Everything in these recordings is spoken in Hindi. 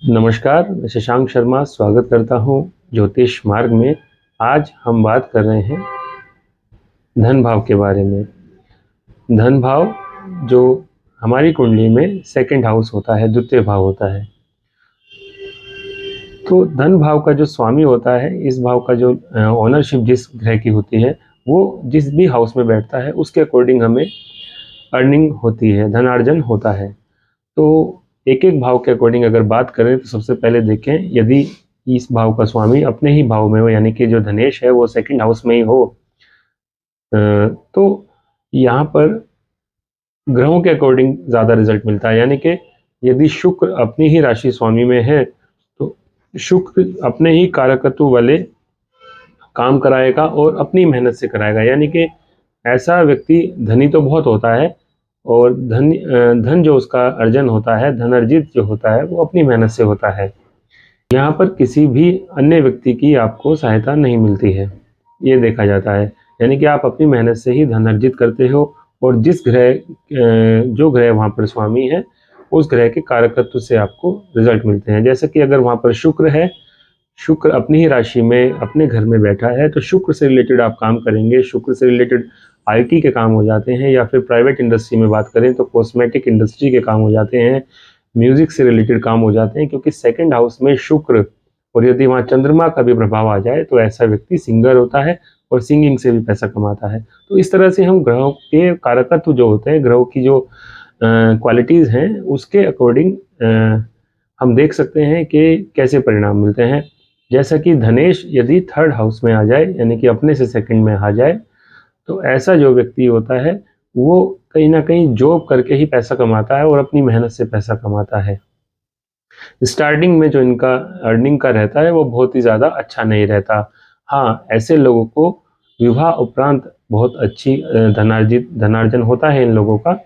नमस्कार, मैं शशांक शर्मा स्वागत करता हूँ ज्योतिष मार्ग में। आज हम बात कर रहे हैं धन भाव के बारे में। धन भाव जो हमारी कुंडली में सेकंड हाउस होता है, द्वितीय भाव होता है। तो धन भाव का जो स्वामी होता है, इस भाव का जो ओनरशिप जिस ग्रह की होती है, वो जिस भी हाउस में बैठता है उसके अकॉर्डिंग हमें अर्निंग होती है, धनार्जन होता है। तो एक एक भाव के अकॉर्डिंग अगर बात करें तो सबसे पहले देखें, यदि इस भाव का स्वामी अपने ही भाव में हो, यानी कि जो धनेश है वो सेकंड हाउस में ही हो, तो यहाँ पर ग्रहों के अकॉर्डिंग ज़्यादा रिजल्ट मिलता है। यानी कि यदि शुक्र अपनी ही राशि स्वामी में है तो शुक्र अपने ही कारकत्व वाले काम कराएगा और अपनी मेहनत से कराएगा। यानी कि ऐसा व्यक्ति धनी तो बहुत होता है और धन जो उसका अर्जन होता है, धन अर्जित जो होता है वो अपनी मेहनत से होता है। यहाँ पर किसी भी अन्य व्यक्ति की आपको सहायता नहीं मिलती है, ये देखा जाता है। यानी कि आप अपनी मेहनत से ही धन अर्जित करते हो और जिस ग्रह जो ग्रह वहाँ पर स्वामी है उस ग्रह के कारकत्व से आपको रिजल्ट मिलते हैं। जैसे कि अगर वहाँ पर शुक्र है, शुक्र अपनी ही राशि में अपने घर में बैठा है, तो शुक्र से रिलेटेड आप काम करेंगे। शुक्र से रिलेटेड आईटी के काम हो जाते हैं, या फिर प्राइवेट इंडस्ट्री में बात करें तो कॉस्मेटिक इंडस्ट्री के काम हो जाते हैं, म्यूजिक से रिलेटेड काम हो जाते हैं, क्योंकि सेकंड हाउस में शुक्र और यदि वहाँ चंद्रमा का भी प्रभाव आ जाए तो ऐसा व्यक्ति सिंगर होता है और सिंगिंग से भी पैसा कमाता है। तो इस तरह से हम ग्रहों के कारकत्व जो होते हैं, ग्रहों की जो क्वालिटीज़ हैं, उसके अकॉर्डिंग हम देख सकते हैं कि कैसे परिणाम मिलते हैं। जैसा कि धनेश यदि थर्ड हाउस में आ जाए, यानी कि अपने से सेकंड में आ जाए, तो ऐसा जो व्यक्ति होता है वो कहीं ना कहीं जॉब करके ही पैसा कमाता है और अपनी मेहनत से पैसा कमाता है। स्टार्टिंग में जो इनका अर्निंग का रहता है वो बहुत ही ज़्यादा अच्छा नहीं रहता। हाँ, ऐसे लोगों को विवाह उपरांत बहुत अच्छी धनार्जन होता है इन लोगों का,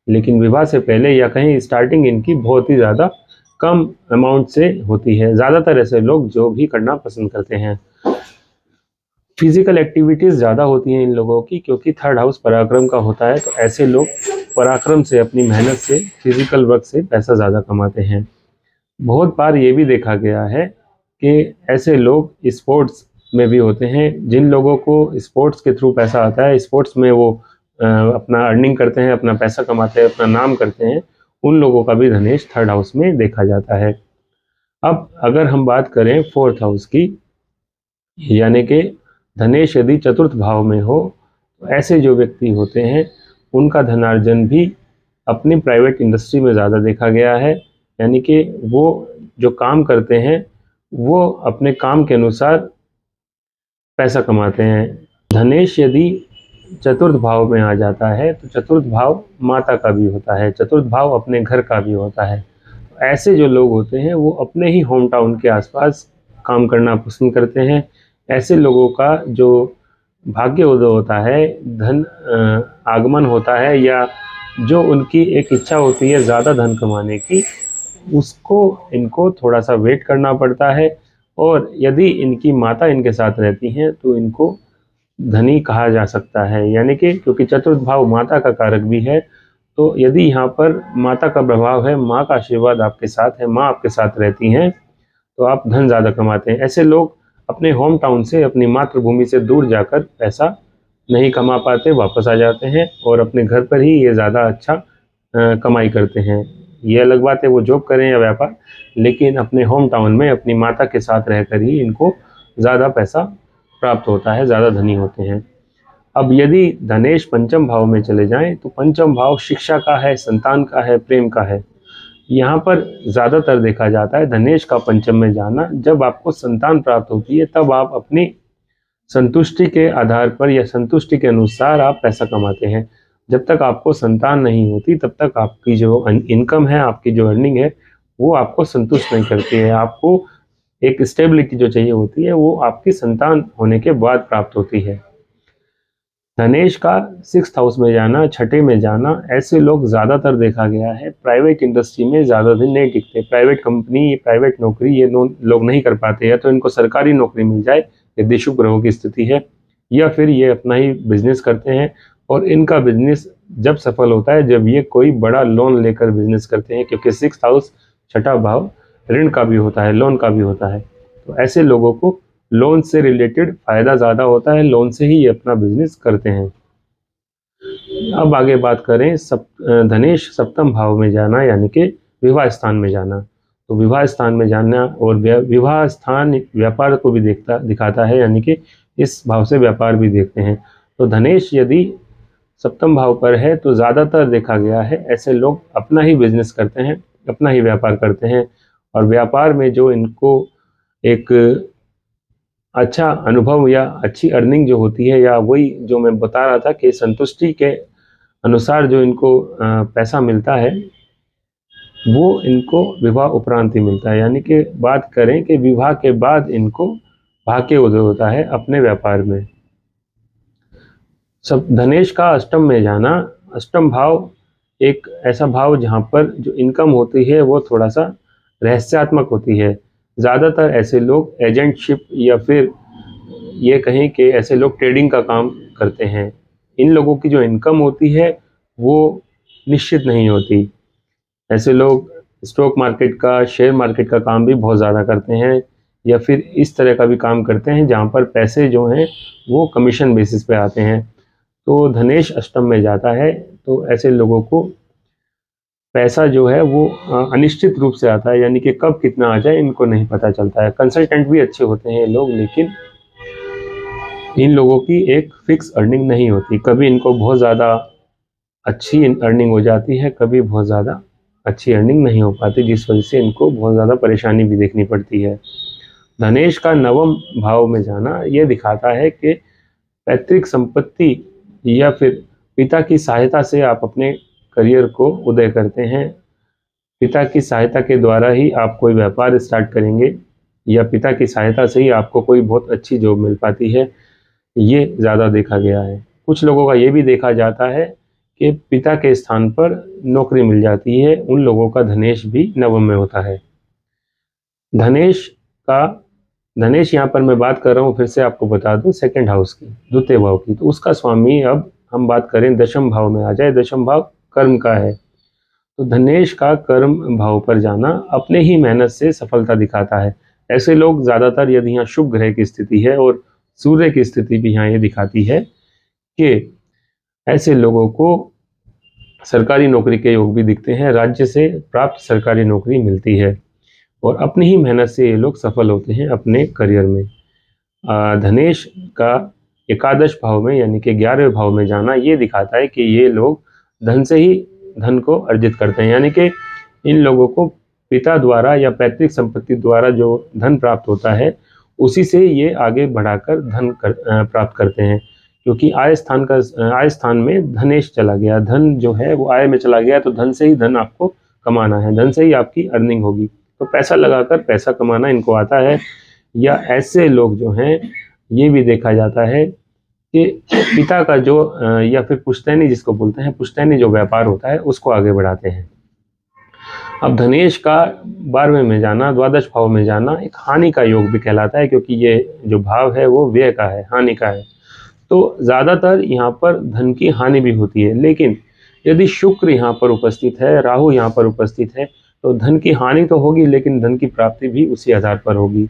लेकिन विवाह से पहले या कहीं स्टार्टिंग इनकी बहुत ही ज़्यादा कम अमाउंट से होती है। ज़्यादातर ऐसे लोग जॉब ही करना पसंद करते हैं। फिजिकल एक्टिविटीज़ ज़्यादा होती हैं इन लोगों की, क्योंकि थर्ड हाउस पराक्रम का होता है, तो ऐसे लोग पराक्रम से, अपनी मेहनत से, फिजिकल वर्क से पैसा ज़्यादा कमाते हैं। बहुत बार ये भी देखा गया है कि ऐसे लोग स्पोर्ट्स में भी होते हैं। जिन लोगों को स्पोर्ट्स के थ्रू पैसा आता है, स्पोर्ट्स में वो अपना अर्निंग करते हैं, अपना पैसा कमाते हैं, अपना नाम करते हैं, उन लोगों का भी धनेश थर्ड हाउस में देखा जाता है। अब अगर हम बात करें फोर्थ हाउस की, यानी कि धनेश यदि चतुर्थ भाव में हो, तो ऐसे जो व्यक्ति होते हैं उनका धनार्जन भी अपनी प्राइवेट इंडस्ट्री में ज़्यादा देखा गया है। यानी कि वो जो काम करते हैं वो अपने काम के अनुसार पैसा कमाते हैं। धनेश यदि चतुर्थ भाव में आ जाता है तो चतुर्थ भाव माता का भी होता है, चतुर्थ भाव अपने घर का भी होता है। ऐसे जो लोग होते हैं वो अपने ही होम टाउन के आसपास काम करना पसंद करते हैं। ऐसे लोगों का जो भाग्य उदय होता है, धन आगमन होता है, या जो उनकी एक इच्छा होती है ज़्यादा धन कमाने की, उसको इनको थोड़ा सा वेट करना पड़ता है। और यदि इनकी माता इनके साथ रहती हैं तो इनको धनी कहा जा सकता है। यानी कि क्योंकि चतुर्थ भाव माता का कारक भी है, तो यदि यहाँ पर माता का प्रभाव है, माँ का आशीर्वाद आपके साथ है, माँ आपके साथ रहती हैं, तो आप धन ज़्यादा कमाते हैं। ऐसे लोग अपने होम टाउन से, अपनी मातृभूमि से दूर जाकर पैसा नहीं कमा पाते, वापस आ जाते हैं और अपने घर पर ही ये ज़्यादा अच्छा कमाई करते हैं। ये अलग बात है वो जॉब करें या व्यापार, लेकिन अपने होम टाउन में अपनी माता के साथ रहकर ही इनको ज़्यादा पैसा प्राप्त होता है, ज़्यादा धनी होते हैं। अब यदि धनेश पंचम भाव में चले जाएं तो पंचम भाव शिक्षा का है, संतान का है, प्रेम का है। यहाँ पर ज़्यादातर देखा जाता है धनेश का पंचम में जाना, जब आपको संतान प्राप्त होती है तब आप अपनी संतुष्टि के आधार पर या संतुष्टि के अनुसार आप पैसा कमाते हैं। जब तक आपको संतान नहीं होती तब तक आपकी जो इनकम है, आपकी जो अर्निंग है, वो आपको संतुष्ट नहीं करती है। आपको एक स्टेबिलिटी जो चाहिए होती है वो आपकी संतान होने के बाद प्राप्त होती है। धनेश का सिक्स्थ हाउस में जाना, छठे में जाना, ऐसे लोग ज़्यादातर देखा गया है प्राइवेट इंडस्ट्री में ज़्यादा दिन नहीं टिकते। प्राइवेट कंपनी, प्राइवेट नौकरी ये लोग नहीं कर पाते, या तो इनको सरकारी नौकरी मिल जाए यदि शुभ ग्रहों की स्थिति है, या फिर ये अपना ही बिजनेस करते हैं। और इनका बिजनेस जब सफल होता है जब ये कोई बड़ा लोन लेकर बिजनेस करते हैं, क्योंकि सिक्स्थ हाउस, छठा भाव, ऋण का भी होता है, लोन का भी होता है। तो ऐसे लोगों को लोन से रिलेटेड फ़ायदा ज़्यादा होता है, लोन से ही ये अपना बिजनेस करते हैं। अब आगे बात करें धनेश सप्तम भाव में जाना यानी कि विवाह स्थान में जाना। तो विवाह स्थान में जाना और विवाह स्थान व्यापार को भी दिखाता है, यानी कि इस भाव से व्यापार भी देखते हैं। तो धनेश यदि सप्तम भाव पर है तो ज़्यादातर देखा गया है ऐसे लोग अपना ही बिजनेस करते हैं, अपना ही व्यापार करते हैं, और व्यापार में जो इनको एक अच्छा अनुभव या अच्छी अर्निंग जो होती है, या वही जो मैं बता रहा था कि संतुष्टि के अनुसार जो इनको पैसा मिलता है, वो इनको विवाह उपरांत ही मिलता है। यानी कि बात करें कि विवाह के बाद इनको भाग्य उदय होता है अपने व्यापार में। सब धनेश का अष्टम में जाना, अष्टम भाव एक ऐसा भाव जहाँ पर जो इनकम होती है वो थोड़ा सा रहस्यात्मक होती है। ज़्यादातर ऐसे लोग एजेंटशिप या फिर ये कहें कि ऐसे लोग ट्रेडिंग का काम करते हैं। इन लोगों की जो इनकम होती है वो निश्चित नहीं होती। ऐसे लोग स्टॉक मार्केट का, शेयर मार्केट का काम भी बहुत ज़्यादा करते हैं, या फिर इस तरह का भी काम करते हैं जहाँ पर पैसे जो हैं वो कमीशन बेसिस पे आते हैं। तो धनेश अष्टम में जाता है तो ऐसे लोगों को पैसा जो है वो अनिश्चित रूप से आता है, यानी कि कब कितना आ जाए इनको नहीं पता चलता है। कंसल्टेंट भी अच्छे होते हैं ये लोग, लेकिन इन लोगों की एक फिक्स अर्निंग नहीं होती। कभी इनको बहुत ज़्यादा अच्छी अर्निंग हो जाती है, कभी बहुत ज़्यादा अच्छी अर्निंग नहीं हो पाती, जिस वजह से इनको बहुत ज़्यादा परेशानी भी देखनी पड़ती है। धनेश का नवम भाव में जाना ये दिखाता है कि पैतृक संपत्ति या फिर पिता की सहायता से आप अपने करियर को उदय करते हैं। पिता की सहायता के द्वारा ही आप कोई व्यापार स्टार्ट करेंगे, या पिता की सहायता से ही आपको कोई बहुत अच्छी जॉब मिल पाती है, ये ज़्यादा देखा गया है। कुछ लोगों का ये भी देखा जाता है कि पिता के स्थान पर नौकरी मिल जाती है, उन लोगों का धनेश भी नवम में होता है। धनेश का धनेश यहाँ पर मैं बात कर रहा हूँ, फिर से आपको बता दूँ, सेकंड हाउस की, द्वितीय भाव की। तो उसका स्वामी, अब हम बात करें दशम भाव में आ जाए। दशम भाव कर्म का है। तो धनेश का कर्म भाव पर जाना अपने ही मेहनत से सफलता दिखाता है। ऐसे लोग ज़्यादातर, यदि यहाँ शुभ ग्रह की स्थिति है और सूर्य की स्थिति भी यहाँ ये दिखाती है कि ऐसे लोगों को सरकारी नौकरी के योग भी दिखते हैं, राज्य से प्राप्त सरकारी नौकरी मिलती है, और अपनी ही मेहनत से ये लोग सफल होते हैं अपने करियर में। धनेश का एकादश भाव में यानी कि 11वें भाव में जाना ये दिखाता है कि ये लोग धन से ही धन को अर्जित करते हैं, यानी कि इन लोगों को पिता द्वारा या पैतृक संपत्ति द्वारा जो धन प्राप्त होता है उसी से ये आगे बढ़ाकर प्राप्त करते हैं। क्योंकि आय स्थान में धनेश चला गया, धन जो है वो आय में चला गया, तो धन से ही धन आपको कमाना है, धन से ही आपकी अर्निंग होगी। तो पैसा लगाकर पैसा कमाना इनको आता है। या ऐसे लोग जो हैं ये भी देखा जाता है कि पिता का जो या फिर पुश्तैनी जिसको बोलते हैं, पुश्तैनी जो व्यापार होता है उसको आगे बढ़ाते हैं। अब धनेश का 12वें में जाना, द्वादश भाव में जाना एक हानि का योग भी कहलाता है, क्योंकि ये जो भाव है वो व्यय का है, हानि का है। तो ज़्यादातर यहाँ पर धन की हानि भी होती है, लेकिन यदि शुक्र यहाँ पर उपस्थित है, राहु यहाँ पर उपस्थित है, तो धन की हानि तो होगी लेकिन धन की प्राप्ति भी उसी आधार पर होगी।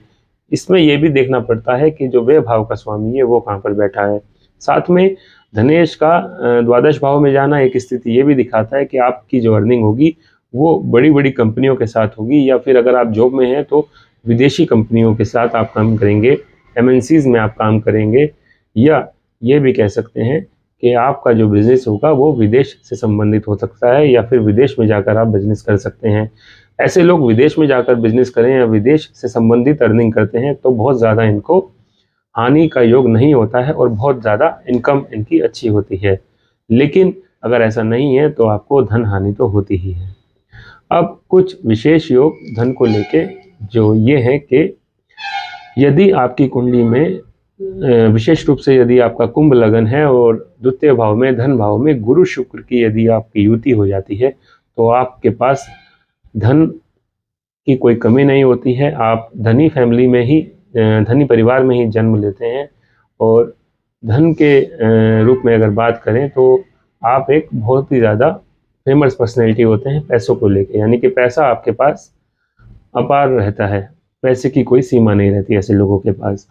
इसमें यह भी देखना पड़ता है कि जो व्यय भाव का स्वामी है वो कहाँ पर बैठा है। साथ में धनेश का द्वादश भाव में जाना एक स्थिति ये भी दिखाता है कि आपकी जो अर्निंग होगी वो बड़ी बड़ी कंपनियों के साथ होगी, या फिर अगर आप जॉब में हैं तो विदेशी कंपनियों के साथ आप काम करेंगे, एमएनसीज में आप काम करेंगे, या ये भी कह सकते हैं कि आपका जो बिज़नेस होगा वो विदेश से संबंधित हो सकता है, या फिर विदेश में जाकर आप बिज़नेस कर सकते हैं। ऐसे लोग विदेश में जाकर बिज़नेस करें या विदेश से संबंधित अर्निंग करते हैं तो बहुत ज़्यादा इनको हानि का योग नहीं होता है और बहुत ज़्यादा इनकम इनकी अच्छी होती है। लेकिन अगर ऐसा नहीं है तो आपको धन हानि तो होती ही है। अब कुछ विशेष योग धन को लेके जो ये है कि यदि आपकी कुंडली में विशेष रूप से यदि आपका कुंभ लगन है और द्वितीय भाव में धन भाव में गुरु शुक्र की यदि आपकी युति हो जाती है तो आपके पास धन की कोई कमी नहीं होती है। आप धनी फैमिली में ही, धनी परिवार में ही जन्म लेते हैं, और धन के रूप में अगर बात करें तो आप एक बहुत ही ज़्यादा फेमस पर्सनैलिटी होते हैं पैसों को लेके, यानी कि पैसा आपके पास अपार रहता है, पैसे की कोई सीमा नहीं रहती ऐसे लोगों के पास।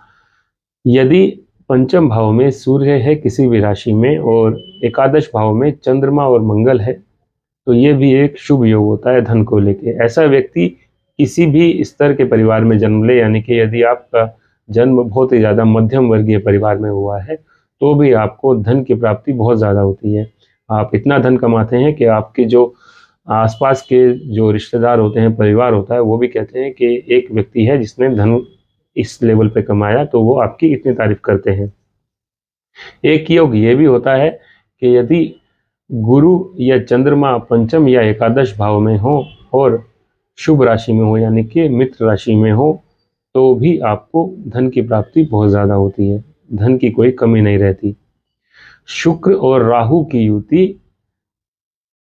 यदि पंचम भाव में सूर्य है किसी भी राशि में और एकादश भाव में चंद्रमा और मंगल है, तो ये भी एक शुभ योग होता है धन को लेके। ऐसा व्यक्ति किसी भी स्तर के परिवार में जन्म ले, यानी कि यदि आपका जन्म बहुत ही ज़्यादा मध्यम वर्गीय परिवार में हुआ है, तो भी आपको धन की प्राप्ति बहुत ज़्यादा होती है। आप इतना धन कमाते हैं कि आपके जो आसपास के जो रिश्तेदार होते हैं, परिवार होता है, वो भी कहते हैं कि एक व्यक्ति है जिसने धन इस लेवल पे कमाया, तो वो आपकी इतनी तारीफ करते हैं। एक योग ये भी होता है कि यदि गुरु या चंद्रमा पंचम या एकादश भाव में हो और शुभ राशि में हो, यानी कि मित्र राशि में हो, तो भी आपको धन की प्राप्ति बहुत ज़्यादा होती है, धन की कोई कमी नहीं रहती। शुक्र और राहु की युति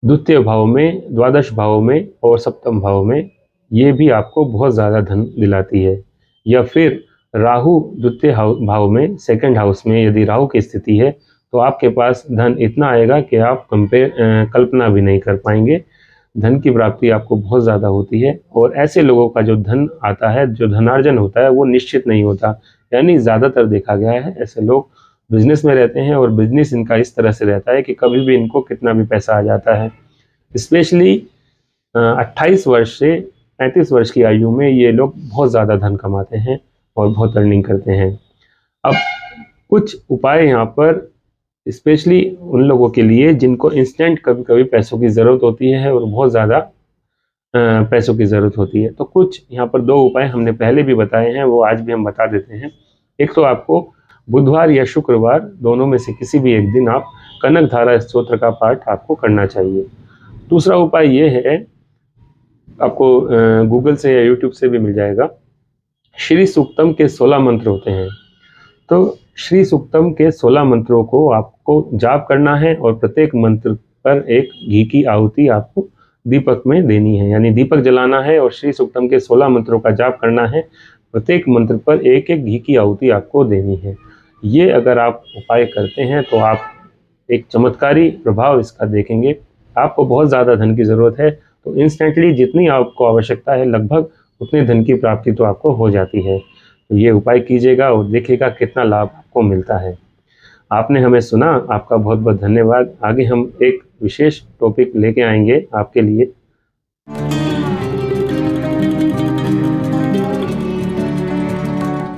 द्वितीय भाव में, द्वादश भाव में और सप्तम भाव में, ये भी आपको बहुत ज़्यादा धन दिलाती है। या फिर राहु द्वितीय भाव में, सेकंड हाउस में यदि राहु की स्थिति है, तो आपके पास धन इतना आएगा कि आप कल्पना भी नहीं कर पाएंगे। धन की प्राप्ति आपको बहुत ज़्यादा होती है। और ऐसे लोगों का जो धन आता है, जो धनार्जन होता है, वो निश्चित नहीं होता। यानी ज़्यादातर देखा गया है ऐसे लोग बिजनेस में रहते हैं और बिजनेस इनका इस तरह से रहता है कि कभी भी इनको कितना भी पैसा आ जाता है। स्पेशली 28 वर्ष से 35 वर्ष की आयु में ये लोग बहुत ज़्यादा धन कमाते हैं और बहुत अर्निंग करते हैं। अब कुछ उपाय यहाँ पर स्पेशली उन लोगों के लिए जिनको इंस्टेंट कभी कभी पैसों की ज़रूरत होती है और बहुत ज़्यादा पैसों की ज़रूरत होती है। तो कुछ यहाँ पर 2 उपाय हमने पहले भी बताए हैं, वो आज भी हम बता देते हैं। एक तो आपको बुधवार या शुक्रवार दोनों में से किसी भी एक दिन आप कनक धारा स्तोत्र का पाठ आपको करना चाहिए। दूसरा उपाय ये है, आपको गूगल से या यूट्यूब से भी मिल जाएगा। श्री सूक्तम के 16 मंत्र होते हैं, तो श्री सूक्तम के 16 मंत्रों को आपको जाप करना है और प्रत्येक मंत्र पर एक घी की आहुति आपको दीपक में देनी है, यानी दीपक जलाना है और श्री सूक्तम के 16 मंत्रों का जाप करना है। प्रत्येक मंत्र पर एक एक घी की आहुति आपको देनी है। ये अगर आप उपाय करते हैं तो आप एक चमत्कारी प्रभाव इसका देखेंगे। आपको बहुत ज़्यादा धन की ज़रूरत है, तो इंस्टेंटली जितनी आपको आवश्यकता है लगभग उतने धन की प्राप्ति तो आपको हो जाती है। तो ये उपाय कीजिएगा और देखिएगा कितना लाभ आपको मिलता है। आपने हमें सुना, आपका बहुत बहुत धन्यवाद। आगे हम एक विशेष टॉपिक लेके आएंगे आपके लिए।